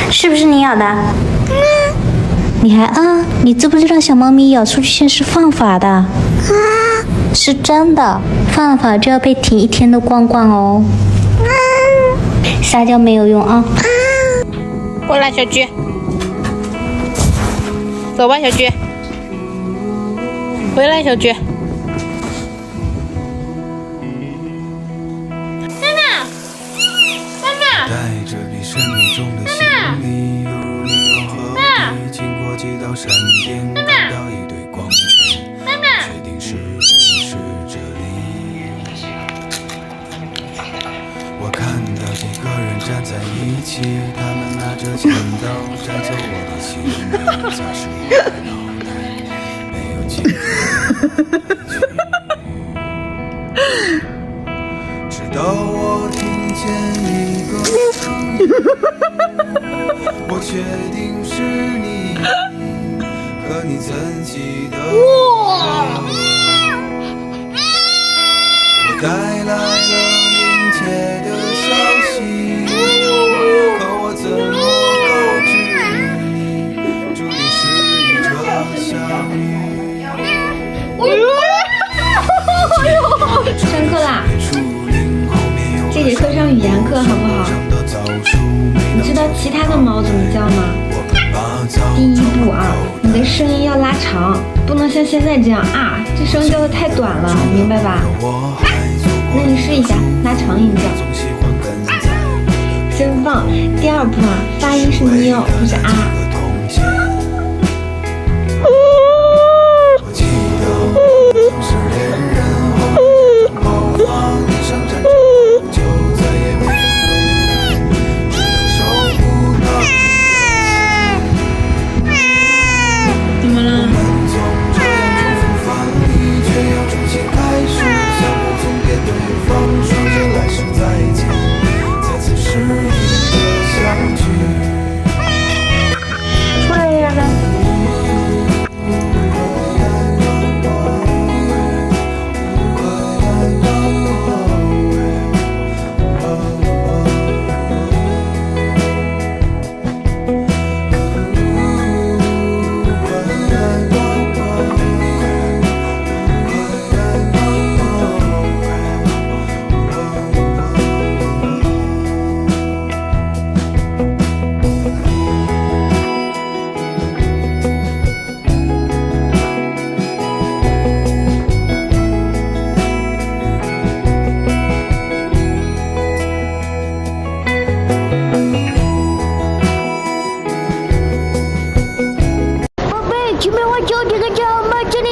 是不是你咬的？你还啊？你知不知道小猫咪咬出去线是犯法的？是真的，犯法就要被停1天的罐罐哦。撒娇没有用啊！过来，小菊，走吧，小菊，回来，小菊。娜娜，娜娜，带着比生命中的行李，犹如一条河堤，经过几道闪电，看到一堆光圈，确定是不是这里？我看到几个人站在一起，他们拿着剪刀摘走我的心灵，假使我的脑袋没有进去，直到我听见一个声音，我确定是你，可你怎记得我？我带来了临界的消息，可我怎么告知你，注定是一场相遇。上课啦！这节课上语言课好不好？你知道其他的猫怎么叫吗？第一步啊，你的声音要拉长，不能像现在这样啊，这声音叫的太短了，明白吧？那你试一下，拉长音调，真棒！第二步啊，发音是喵，不是啊。怎么了？出来一点呗。请问我9这个叫吗？这里，